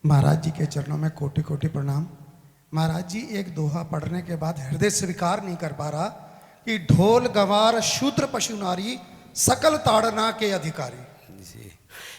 महाराज जी के चरणों में कोटि कोटि प्रणाम। महाराज जी एक दोहा पढ़ने के बाद हृदय स्वीकार नहीं कर पा रहा कि ढोल गवार शूद्र पशु नारी सकल ताड़ना के अधिकारी। जी,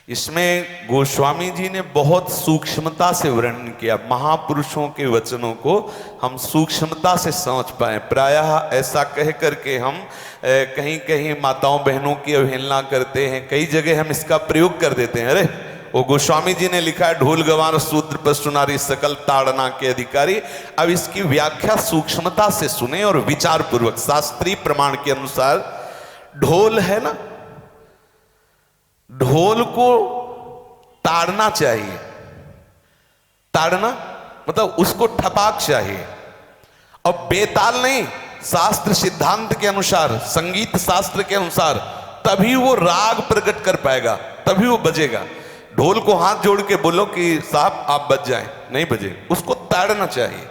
इसमें गोस्वामी जी ने बहुत सूक्ष्मता से वर्णन किया। महापुरुषों के वचनों को हम सूक्ष्मता से समझ पाए। प्रायः ऐसा कह करके हम कहीं कहीं माताओं बहनों की अवहेलना करते हैं, कई जगह हम इसका प्रयोग कर देते हैं। अरे वो गोस्वामी जी ने लिखा है ढोल गवार शूद्र पशु नारी सकल ताड़ना के अधिकारी। अब इसकी व्याख्या सूक्ष्मता से सुने और विचार पूर्वक। शास्त्रीय प्रमाण के अनुसार ढोल है ना, ढोल को ताड़ना चाहिए। ताड़ना मतलब उसको ठपाक चाहिए, और बेताल नहीं। शास्त्र सिद्धांत के अनुसार, संगीत शास्त्र के अनुसार तभी वो राग प्रकट कर पाएगा, तभी वो बजेगा। ढोल को हाथ जोड़ के बोलो कि साहब आप बज जाएं, नहीं बजे, उसको ताड़ना चाहिए।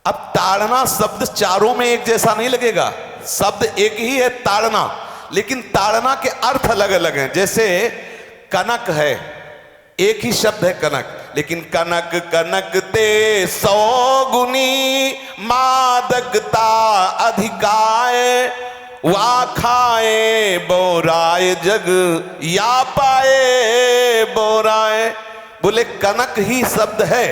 अब ताड़ना शब्द चारों में एक जैसा नहीं लगेगा, शब्द एक ही है ताड़ना, लेकिन ताड़ना के अर्थ अलग अलग हैं। जैसे कनक है, एक ही शब्द है कनक, लेकिन कनक कनक ते 100 गुनी मादकता अधिकाय, वा खाए बोराए जग या पाए बोराए। बोले कनक ही शब्द है।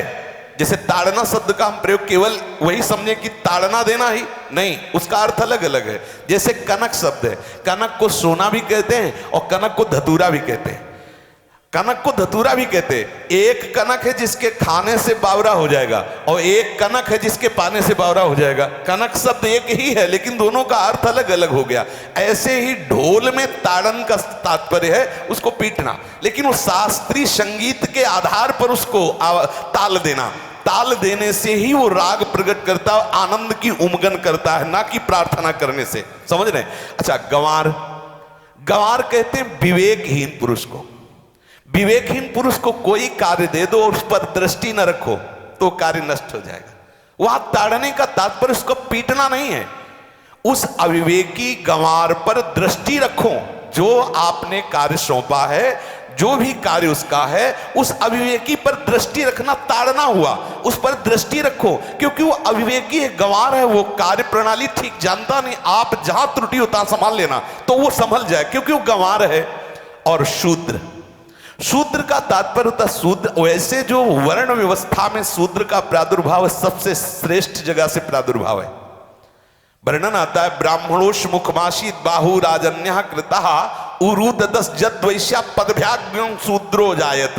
जैसे ताड़ना शब्द का हम प्रयोग केवल वही समझे कि ताड़ना देना ही नहीं, उसका अर्थ अलग अलग है। जैसे कनक शब्द है, कनक को सोना भी कहते हैं और कनक को धतूरा भी कहते हैं। कनक को धतूरा भी कहते हैं। एक कनक है जिसके खाने से बावरा हो जाएगा, और एक कनक है जिसके पाने से बावरा हो जाएगा। कनक शब्द एक ही है, लेकिन दोनों का अर्थ अलग अलग हो गया। ऐसे ही ढोल में ताड़न का तात्पर्य है उसको पीटना, लेकिन वो शास्त्रीय संगीत के आधार पर उसको ताल देना। ताल देने से ही वो राग प्रकट करता है, आनंद की उमगन करता है, ना कि प्रार्थना करने से। समझ रहे? अच्छा, गंवार, गंवार कहते हैं विवेकहीन पुरुष को। विवेकहीन पुरुष को कोई कार्य दे दो और उस पर दृष्टि न रखो तो कार्य नष्ट हो जाएगा। वहां ताड़ने का तात्पर्य उसको पीटना नहीं है, उस अविवेकी गंवार पर दृष्टि रखो। जो आपने कार्य सौंपा है, जो भी कार्य उसका है, उस अविवेकी पर दृष्टि रखना ताड़ना हुआ। उस पर दृष्टि रखो, क्योंकि वो अविवेकी है, गंवार है, वो कार्य प्रणाली ठीक जानता नहीं। आप जहां त्रुटि होता संभाल लेना तो वो संभल जाए, क्योंकि वो गंवार है। और शूद्र, शूद्र का तात्पर्य होता शूद्र। वैसे जो वर्ण व्यवस्था में शूद्र का प्रादुर्भाव सबसे श्रेष्ठ जगह से प्रादुर्भाव है। वर्णन आता है ब्राह्मणोष मुखमाशी बाहु राजन्य कृतः उरुददस जत वैश्या पदभ्याग्यं शूद्रो जायत।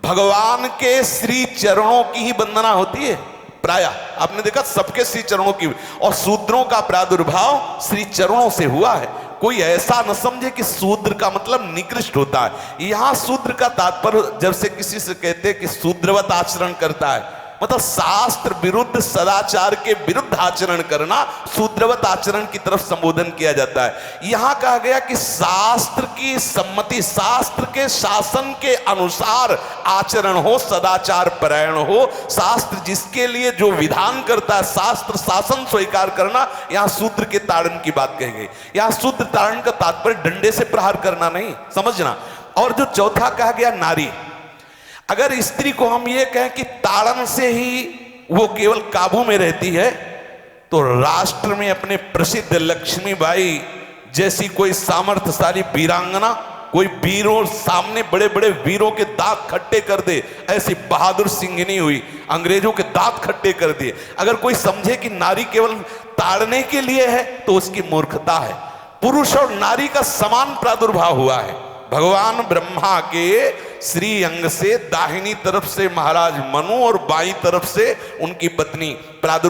भगवान के श्री चरणों की ही वंदना होती है। प्राय आपने देखा सबके श्री चरणों की, और शूद्रों का प्रादुर्भाव श्री चरणों से हुआ है। कोई ऐसा न समझे कि शूद्र का मतलब निकृष्ट होता है। यहां शूद्र का तात्पर्य, जब से किसी से कहते हैं कि शूद्रवत आचरण करता है, मतलब शास्त्र विरुद्ध, सदाचार के विरुद्ध आचरण करना, शूद्रवत आचरण की तरफ संबोधन किया जाता है। यहां कहा गया कि शास्त्र की सम्मति, शास्त्र के शासन के अनुसार आचरण हो, सदाचार परायण हो। शास्त्र जिसके लिए जो विधान करता है, शास्त्र शासन स्वीकार करना, यहां शूद्र के ताड़न की बात कही गई। यहां शूद्र ताड़न का तात्पर्य डंडे से प्रहार करना नहीं, समझना। और जो चौथा कहा गया नारी, अगर स्त्री को हम ये कहें कि ताड़न से ही वो केवल काबू में रहती है, तो राष्ट्र में अपने प्रसिद्ध लक्ष्मीबाई जैसी कोई सामर्थ्यशाली वीरांगना, कोई वीरों सामने बड़े बड़े वीरों के दांत खट्टे कर दे, ऐसी बहादुर सिंहनी हुई, अंग्रेजों के दांत खट्टे कर दिए। अगर कोई समझे कि नारी केवल ताड़ने के लिए है तो उसकी मूर्खता है। पुरुष और नारी का समान प्रादुर्भाव हुआ है। भगवान ब्रह्मा के श्री अंग से दाहिनी तरफ से महाराज मनु और बाईं तरफ से उनकी पत्नी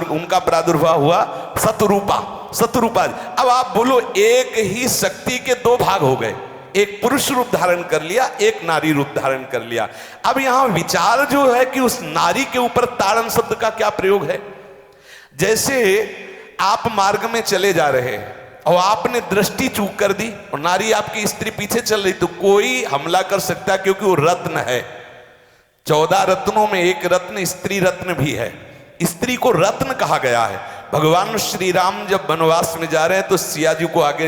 उनका प्रादुर्भाव हुआ शतरूपा। शतरूपा, अब आप बोलो एक ही शक्ति के दो भाग हो गए, एक पुरुष रूप धारण कर लिया, एक नारी रूप धारण कर लिया। अब यहां विचार जो है कि उस नारी के ऊपर ताड़न शब्द का क्या प्रयोग है। जैसे आप मार्ग में चले जा रहे हैं और आपने दृष्टि चूक कर दी और नारी आपकी स्त्री पीछे चल रही, तो कोई हमला कर सकता है, क्योंकि वो रत्न है। 14 रत्नों में एक रत्न स्त्री रत्न भी है। स्त्री को रत्न कहा गया है। भगवान श्री राम जब वनवास में जा रहे हैं तो सिया जी को आगे